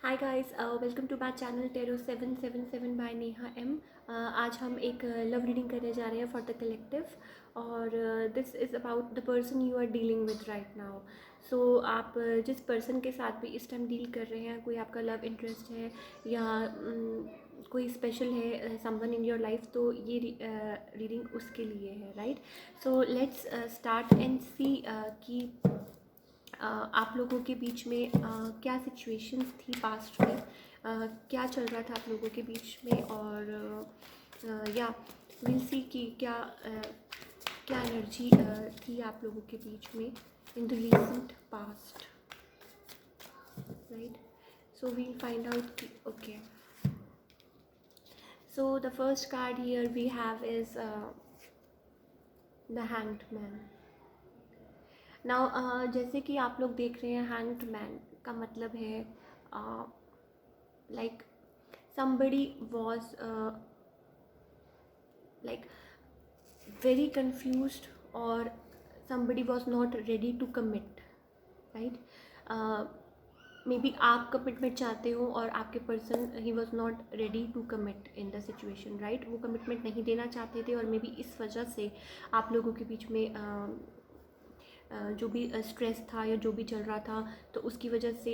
Hi guys, welcome to my channel tarot 777 by Neha M. आज हम एक लव रीडिंग करने जा रहे हैं फॉर द कलेक्टिव। और this is about the person you are dealing with right now. So आप जिस पर्सन के साथ भी इस टाइम डील कर रहे हैं, कोई आपका लव इंटरेस्ट है या कोई स्पेशल है समवन इन योर लाइफ, तो ये रीडिंग उसके लिए है, right. So let's start and see कि आप लोगों के बीच में क्या सिचुएशंस थी पास्ट में, क्या चल रहा था आप लोगों के बीच में, और या विल सी कि क्या एनर्जी थी आप लोगों के बीच में in the recent past, right. So we'll find out कि okay. So the first card here we have is the hanged man. Now जैसे कि आप लोग देख रहे हैं, हैंग्ड मैन का मतलब है like somebody was like very confused, or somebody was not ready to commit, right. Maybe आप कमिटमेंट चाहते हो और आपके पर्सन ही was not ready to commit in the situation, right. वो कमिटमेंट नहीं देना चाहते थे और मे बी इस वजह से आप लोगों के बीच में जो भी स्ट्रेस था या जो भी चल रहा था, तो उसकी वजह से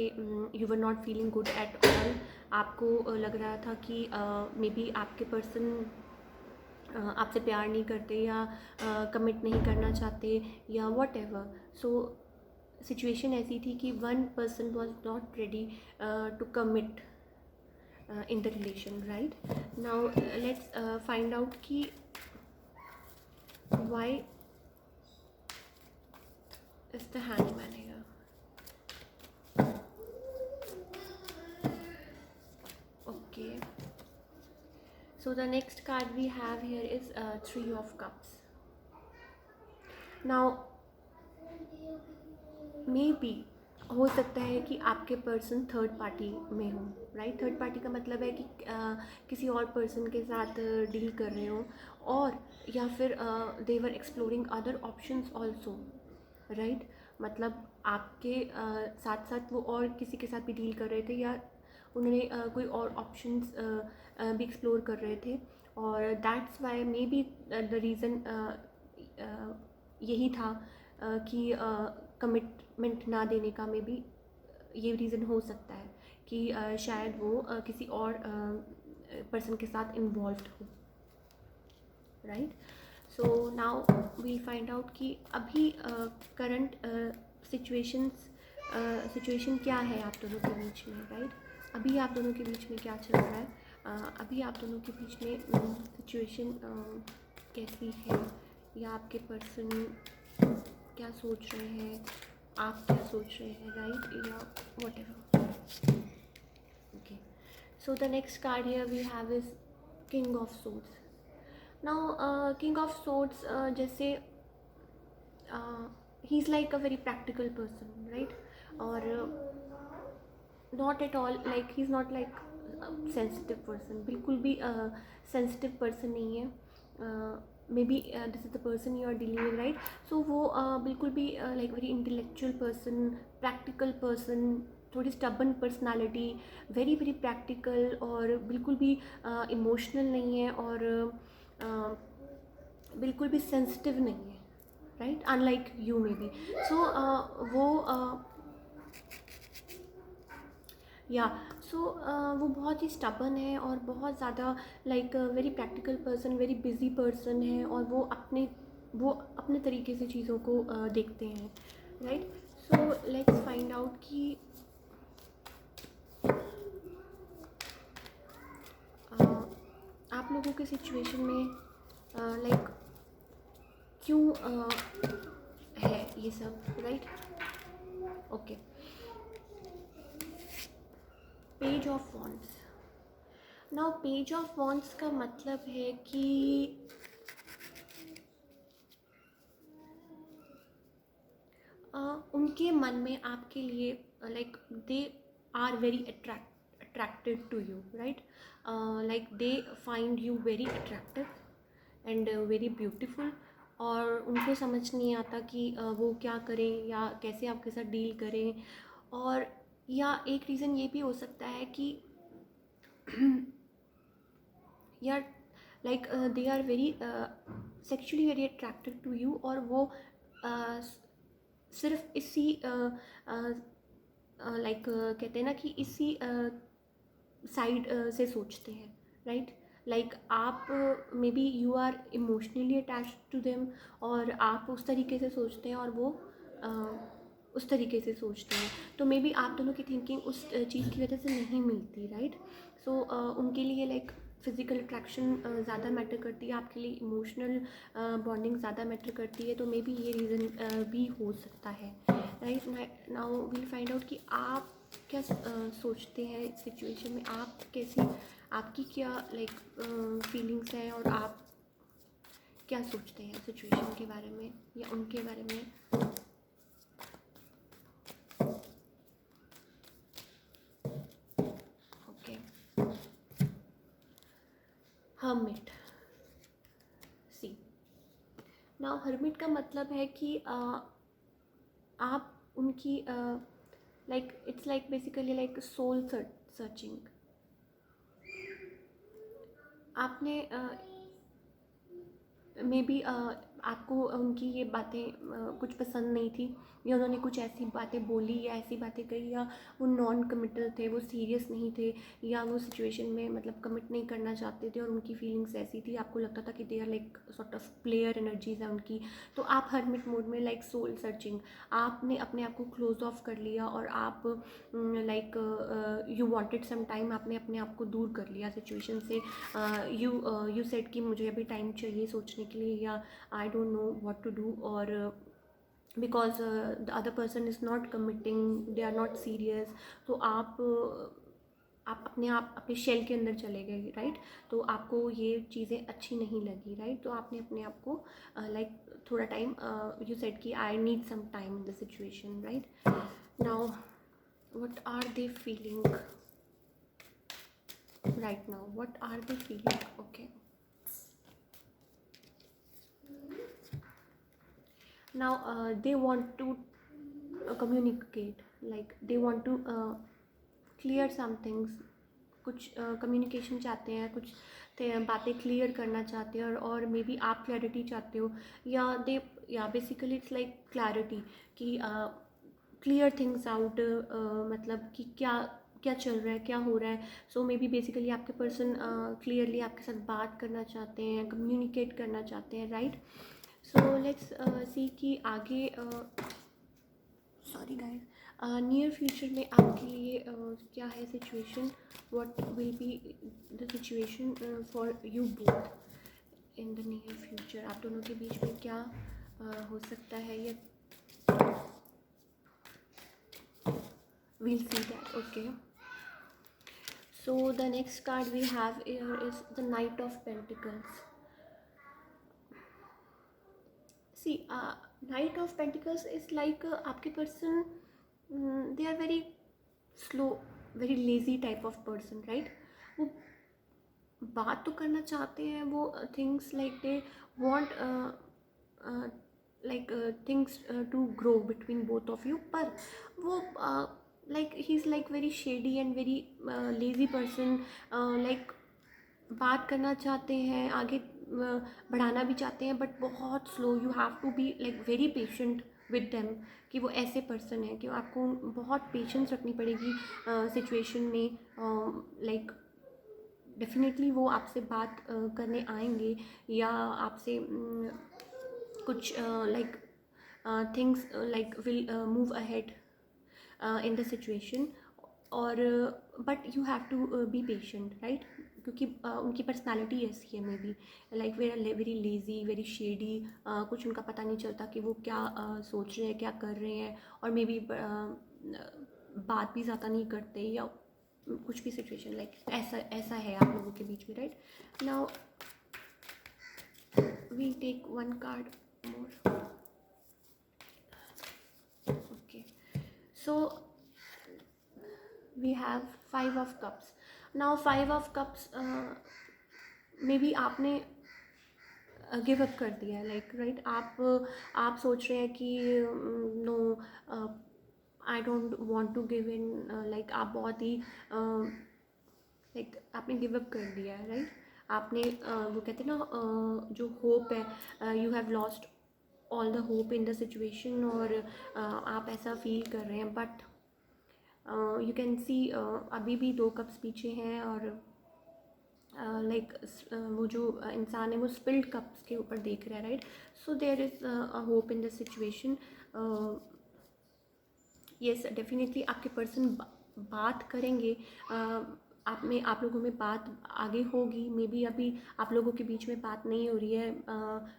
you were not feeling good at all. आपको लग रहा था कि मे बी आपके पर्सन आपसे प्यार नहीं करते या कमिट नहीं करना चाहते या वॉट एवर। सो सिचुएशन ऐसी थी कि one person was not ready to commit in the relation, right. Now let's find out कि why is the hangman here. Okay. So the next card we have here is Three of Cups. Now may be हो सकता है कि आपके person third party में हो, right. Third party का मतलब है कि किसी और पर्सन के साथ डील कर रहे हो, और या फिर they were exploring other options also, right. मतलब आपके साथ साथ वो और किसी के साथ भी डील कर रहे थे, या उन्होंने कोई और ऑप्शंस भी एक्सप्लोर कर रहे थे, और that's why may be the reason यही था कि कमिटमेंट ना देने का। मे बी ये रीज़न हो सकता है कि शायद वो किसी और पर्सन के साथ इन्वॉल्व्ड हो, right. So now we'll find out कि अभी करंट सिचुएशन क्या है आप दोनों के बीच में, राइट। अभी आप दोनों के बीच में क्या चल रहा है, अभी आप दोनों के बीच में सिचुएशन कैसी है, या आपके पर्सन क्या सोच रहे हैं, आप क्या सोच रहे हैं, राइट, या whatever. Okay. So the next card here we have is king of swords. Now king of swords जैसे he is like a very practical person, right. और not at all like he is not like sensitive person, बिल्कुल भी sensitive person नहीं है। Maybe this is the person you are dealing with, right. So वो बिल्कुल भी like very intellectual person, practical person, थोड़ी stubborn personality, very very practical, और बिल्कुल भी इमोशनल नहीं है, और बिल्कुल भी सेंसिटिव नहीं है, right, unlike you maybe. So वो या सो वो बहुत ही स्टबन है और बहुत ज़्यादा like very practical person, very busy person है, और वो अपने तरीके से चीज़ों को देखते हैं, right. So let's find out कि आप लोगों के सिचुएशन में लाइक क्यों है ये सब, right. Okay. Page of wands. Now page of wands का मतलब है कि उनके मन में आपके लिए like they are very attracted to you, right. Like they find you very attractive and very beautiful, और उनको समझ नहीं आता कि वो क्या करें या कैसे आपके साथ डील करें। और या एक रीज़न ये भी हो सकता है कि यार like they are very sexually very attracted to you, और वो सिर्फ इसी लाइक कहते हैं ना कि इसी साइड से सोचते हैं, राइट। लाइक आप maybe you are emotionally attach to them, और आप उस तरीके से सोचते हैं और वो उस तरीके से सोचते हैं। तो मे बी आप दोनों की थिंकिंग उस चीज़ की वजह से नहीं मिलती, राइट। सो उनके लिए लाइक फिज़िकल अट्रैक्शन ज़्यादा मैटर करती है, आपके लिए इमोशनल बॉन्डिंग ज़्यादा मैटर करती है। तो मे बी ये रीज़न भी हो सकता है, right. Now we'll find out कि आप क्या सोचते हैं इस सिचुएशन में, आप कैसी, आपकी क्या लाइक फीलिंग्स हैं, और आप क्या सोचते हैं सिचुएशन के बारे में या उनके बारे में। Okay, hermit. See, now hermit का मतलब है कि आप उनकी like it's like basically like soul searching. आपने मे बी आपको उनकी ये बातें कुछ पसंद नहीं थी, या उन्होंने कुछ ऐसी बातें बोली या ऐसी बातें कही, या वो नॉन कमिटल थे, वो सीरियस नहीं थे, या वो सिचुएशन में मतलब कमिट नहीं करना चाहते थे, और उनकी फीलिंग्स ऐसी थी, आपको लगता था कि they are like sort of player energies है उनकी। तो आप हर्मिट मोड में लाइक सोल सर्चिंग, आपने अपने आप को क्लोज ऑफ कर लिया, और आप like you wanted some time, आपने अपने आप को दूर कर लिया सिचुएशन से। यू सेड कि मुझे अभी टाइम चाहिए सोचने के लिए, या I don't know what to do, और because the other person is not committing, they are not serious. तो आप अपने शेल के अंदर चले गए, राइट। तो आपको ये चीज़ें अच्छी नहीं लगी, राइट। तो आपने अपने आप को लाइक थोड़ा टाइम, यू सेड कि I need some time in the situation, right. Now what are they feeling right now, what are they feeling? Okay, now they want to communicate, like they want to clear some things, कुछ communication चाहते हैं, कुछ बातें clear करना चाहते हैं, और maybe आप क्लैरिटी चाहते हो, या बेसिकली इट्स लाइक क्लैरिटी कि क्लियर थिंग्स आउट, मतलब कि क्या क्या चल रहा है, क्या हो रहा है। सो मे बी बेसिकली आपके पर्सन क्लियरली आपके साथ बात करना चाहते हैं, कम्युनिकेट करना चाहते हैं, राइट। सो लेट्स सी कि आगे सॉरी गाइस, नियर फ्यूचर में आपके लिए क्या है situation, what will be the situation for you both in the near future. आप दोनों के बीच में क्या हो सकता है, ये we'll see that. Okay, so the next card we have here is the Knight of Pentacles. See, Knight of Pentacles is like आपके person, they are very slow, very lazy type of person, right। वो बात तो करना चाहते हैं, वो things like they want like things to grow between both of you, पर वो like he is like very shady and very lazy person. Like बात करना चाहते हैं, आगे बढ़ाना भी चाहते हैं, बट बहुत slow. You have to be like very patient with them, कि वो ऐसे पर्सन है कि आपको बहुत पेशेंस रखनी पड़ेगी सिचुएशन में। लाइक डेफिनेटली वो आपसे बात करने आएंगे, या आपसे कुछ like things like will move ahead in the situation, और but you have to be patient, right. क्योंकि उनकी पर्सनालिटी ऐसी है, maybe like very lazy, very shady, कुछ उनका पता नहीं चलता कि वो क्या सोच रहे हैं, क्या कर रहे हैं, और मे बी बात भी ज़्यादा नहीं करते, या कुछ भी सिचुएशन लाइक ऐसा है आप लोगों के बीच में, right. Now we take one card more. Okay, so we have 5 of cups. Now 5 of cups maybe आपने गिव अप कर दिया है, लाइक राइट। आप सोच रहे हैं कि no, I don't want to give in, like आप बहुत ही लाइक आपने गिव अप कर दिया है, राइट? आपने वो कहते हैं ना, जो होप है, you have lost all the hope in the situation, और आप ऐसा फील कर रहे हैं, बट यू कैन सी अभी भी 2 कप्स पीछे हैं, और लाइक वो जो इंसान है वो स्पिल्ड कप्स के ऊपर देख रहा है, right? So there is a hope in the situation. Yes, definitely आपके पर्सन बात करेंगे, आप लोगों में बात आगे होगी। मे बी अभी आप लोगों के बीच में बात नहीं हो रही है,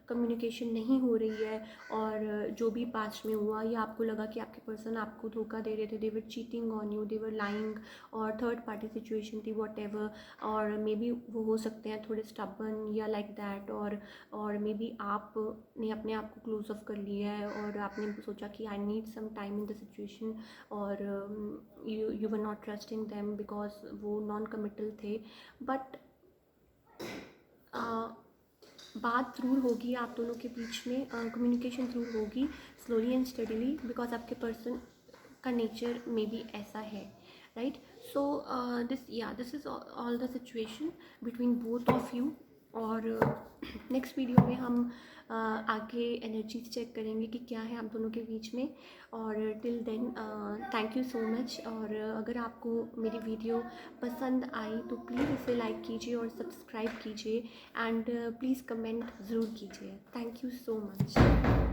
कम्युनिकेशन नहीं हो रही है, और जो भी पास्ट में हुआ, या आपको लगा कि आपके पर्सन आपको धोखा दे रहे थे, they were cheating on you, they were lying, और थर्ड पार्टी सिचुएशन थी, वॉट एवर, और मे बी वो हो सकते हैं थोड़े स्टबर्न या लाइक दैट, और मे बी आपने अपने आप को क्लोज ऑफ कर लिया है, और आपने सोचा कि I need some time in the situation, और you were not trusting them because वो नॉन कमिटल थे। बट बात ज़रूर होगी आप दोनों के बीच में, कम्युनिकेशन ज़रूर होगी, स्लोली एंड स्टडीली, बिकॉज आपके पर्सन का नेचर में भी ऐसा है, right? So this is all the situation between both of you, और नेक्स्ट वीडियो में हम आगे एनर्जीज चेक करेंगे कि क्या है आप दोनों के बीच में। और till then thank you so much, और अगर आपको मेरी वीडियो पसंद आई तो प्लीज़ इसे लाइक कीजिए और सब्सक्राइब कीजिए, एंड प्लीज़ कमेंट ज़रूर कीजिए। Thank you so much.